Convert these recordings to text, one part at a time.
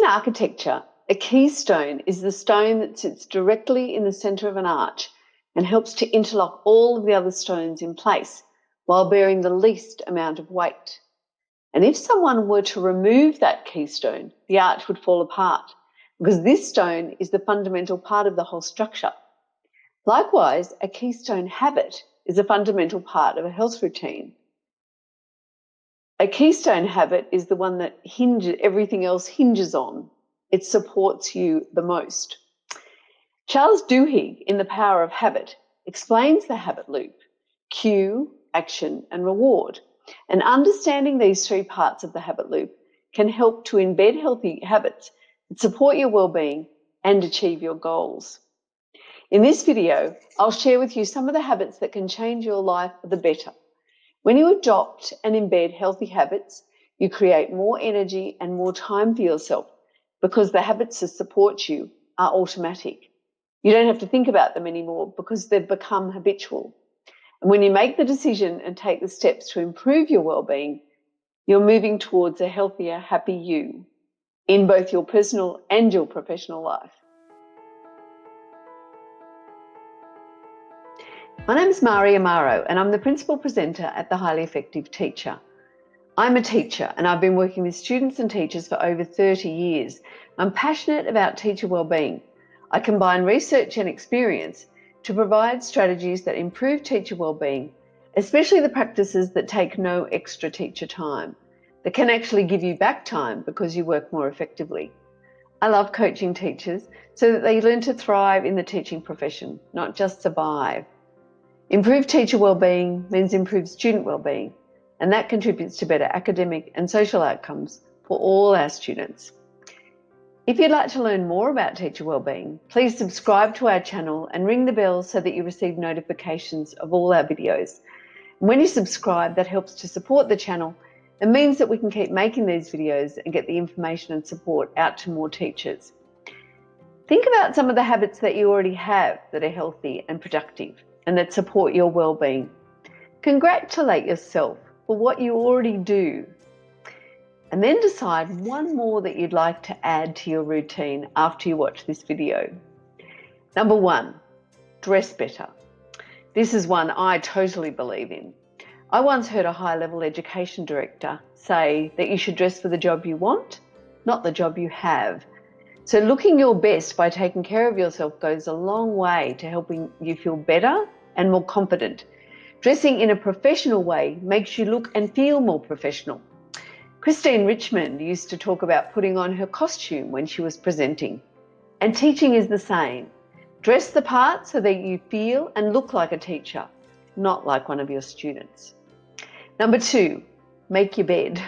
architecture, a keystone is the stone that sits directly in the centre of an arch and helps to interlock all of the other stones in place while bearing the least amount of weight. And if someone were to remove that keystone, the arch would fall apart because this stone is the fundamental part of the whole structure. Likewise, a keystone habit is a fundamental part of a health routine. A keystone habit is the one that everything else hinges on. It supports you the most. Charles Duhigg, in The Power of Habit, explains the habit loop: cue, action, and reward. And understanding these three parts of the habit loop can help to embed healthy habits that support your well-being and achieve your goals. In this video, I'll share with you some of the habits that can change your life for the better. When you adopt and embed healthy habits, you create more energy and more time for yourself because the habits that support you are automatic. You don't have to think about them anymore because they've become habitual. And when you make the decision and take the steps to improve your well-being, you're moving towards a healthier, happy you in both your personal and your professional life. My name is Amaro, and I'm the Principal Presenter at The Highly Effective Teacher. I'm a teacher, and I've been working with students and teachers for over 30 years. I'm passionate about teacher wellbeing. I combine research and experience to provide strategies that improve teacher wellbeing, especially the practices that take no extra teacher time, that can actually give you back time because you work more effectively. I love coaching teachers so that they learn to thrive in the teaching profession, not just survive. Improved teacher wellbeing means improved student wellbeing, and that contributes to better academic and social outcomes for all our students. If you'd like to learn more about teacher wellbeing, please subscribe to our channel and ring the bell so that you receive notifications of all our videos. And when you subscribe, that helps to support the channel and means that we can keep making these videos and get the information and support out to more teachers. Think about some of the habits that you already have that are healthy and productive and that support your well-being. Congratulate yourself for what you already do. And then decide one more that you'd like to add to your routine after you watch this video. Number 1, dress better. This is one I totally believe in. I once heard a high-level education director say that you should dress for the job you want, not the job you have. So looking your best by taking care of yourself goes a long way to helping you feel better and more confident. Dressing in a professional way makes you look and feel more professional. Christine Richmond used to talk about putting on her costume when she was presenting. And teaching is the same. Dress the part so that you feel and look like a teacher, not like one of your students. Number 2, make your bed.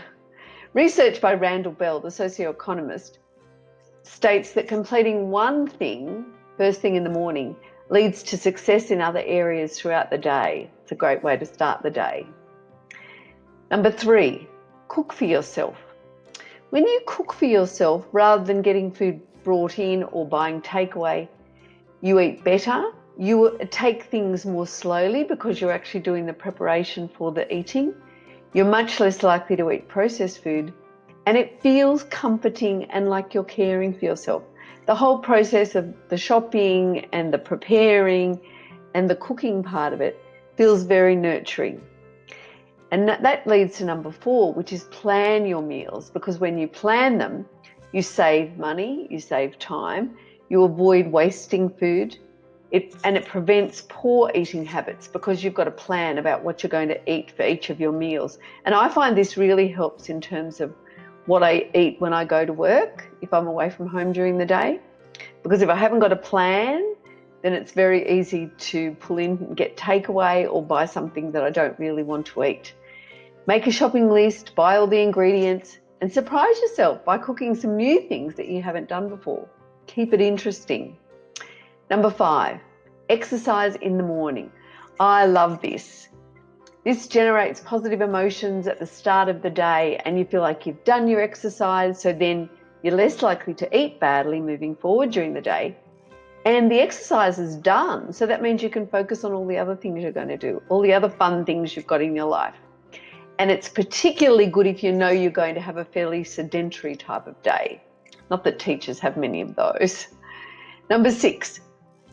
Research by Randall Bell, the socioeconomist, states that completing one thing first thing in the morning leads to success in other areas throughout the day. It's a great way to start the day. Number 3, cook for yourself. When you cook for yourself rather than getting food brought in or buying takeaway, you eat better, you take things more slowly because you're actually doing the preparation for the eating. You're much less likely to eat processed food, and it feels comforting and like you're caring for yourself. The whole process of the shopping and the preparing and the cooking part of it feels very nurturing. And that leads to number 4, which is plan your meals, because when you plan them, you save money, you save time, you avoid wasting food, and it prevents poor eating habits because you've got a plan about what you're going to eat for each of your meals. And I find this really helps in terms of what I eat when I go to work, if I'm away from home during the day. Because if I haven't got a plan, then it's very easy to pull in and get takeaway or buy something that I don't really want to eat. Make a shopping list, buy all the ingredients, and surprise yourself by cooking some new things that you haven't done before. Keep it interesting. Number 5, exercise in the morning. I love this. This generates positive emotions at the start of the day and you feel like you've done your exercise, so then you're less likely to eat badly moving forward during the day. And the exercise is done, so that means you can focus on all the other things you're going to do, all the other fun things you've got in your life. And it's particularly good if you know you're going to have a fairly sedentary type of day. Not that teachers have many of those. Number 6,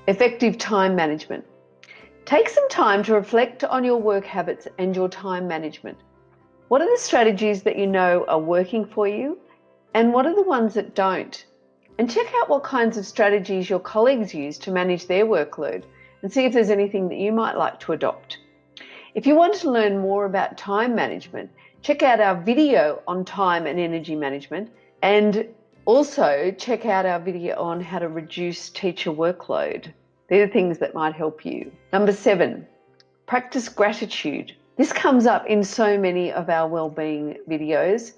effective time management. Take some time to reflect on your work habits and your time management. What are the strategies that you know are working for you, and what are the ones that don't? And check out what kinds of strategies your colleagues use to manage their workload and see if there's anything that you might like to adopt. If you want to learn more about time management, check out our video on time and energy management, and also check out our video on how to reduce teacher workload. They're the things that might help you. Number 7, practice gratitude. This comes up in so many of our wellbeing videos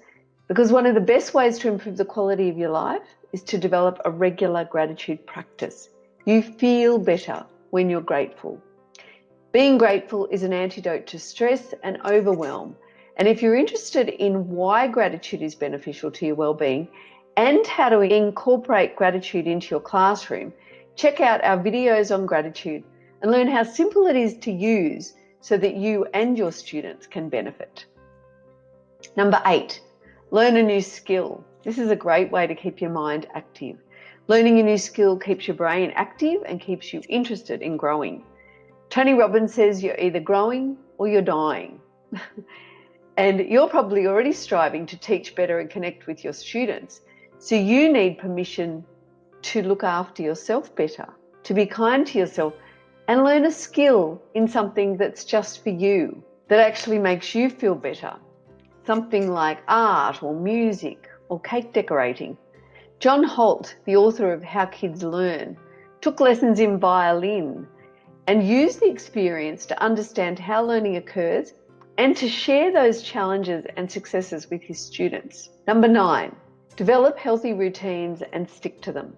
because one of the best ways to improve the quality of your life is to develop a regular gratitude practice. You feel better when you're grateful. Being grateful is an antidote to stress and overwhelm. And if you're interested in why gratitude is beneficial to your well-being and how to incorporate gratitude into your classroom, check out our videos on gratitude and learn how simple it is to use so that you and your students can benefit. Number 8, learn a new skill. This is a great way to keep your mind active. Learning a new skill keeps your brain active and keeps you interested in growing. Tony Robbins says you're either growing or you're dying. And you're probably already striving to teach better and connect with your students. So you need permission to look after yourself better, to be kind to yourself, and learn a skill in something that's just for you, that actually makes you feel better. Something like art or music or cake decorating. John Holt, the author of How Kids Learn, took lessons in violin and used the experience to understand how learning occurs and to share those challenges and successes with his students. Number 9, develop healthy routines and stick to them.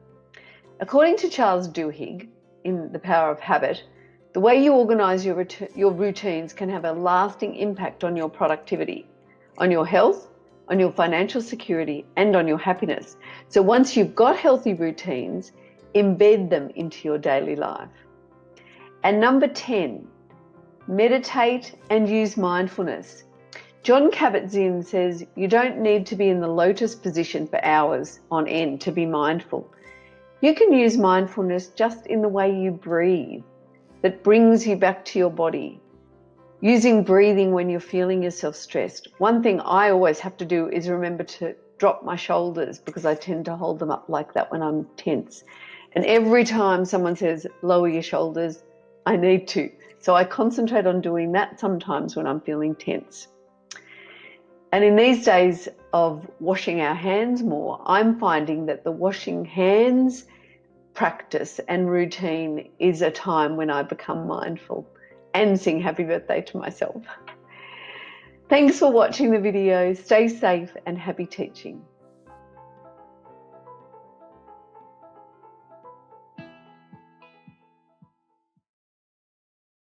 According to Charles Duhigg in The Power of Habit, the way you organise your routines can have a lasting impact on your productivity, on your health, on your financial security, and on your happiness. So once you've got healthy routines, embed them into your daily life. And number 10, meditate and use mindfulness. John Kabat-Zinn says you don't need to be in the lotus position for hours on end to be mindful. You can use mindfulness just in the way you breathe, that brings you back to your body. Using breathing when you're feeling yourself stressed. One thing I always have to do is remember to drop my shoulders because I tend to hold them up like that when I'm tense. And every time someone says, lower your shoulders, I need to. So I concentrate on doing that sometimes when I'm feeling tense. And in these days of washing our hands more, I'm finding that the washing hands practice and routine is a time when I become mindful and sing happy birthday to myself. Thanks for watching the video. Stay safe and happy teaching.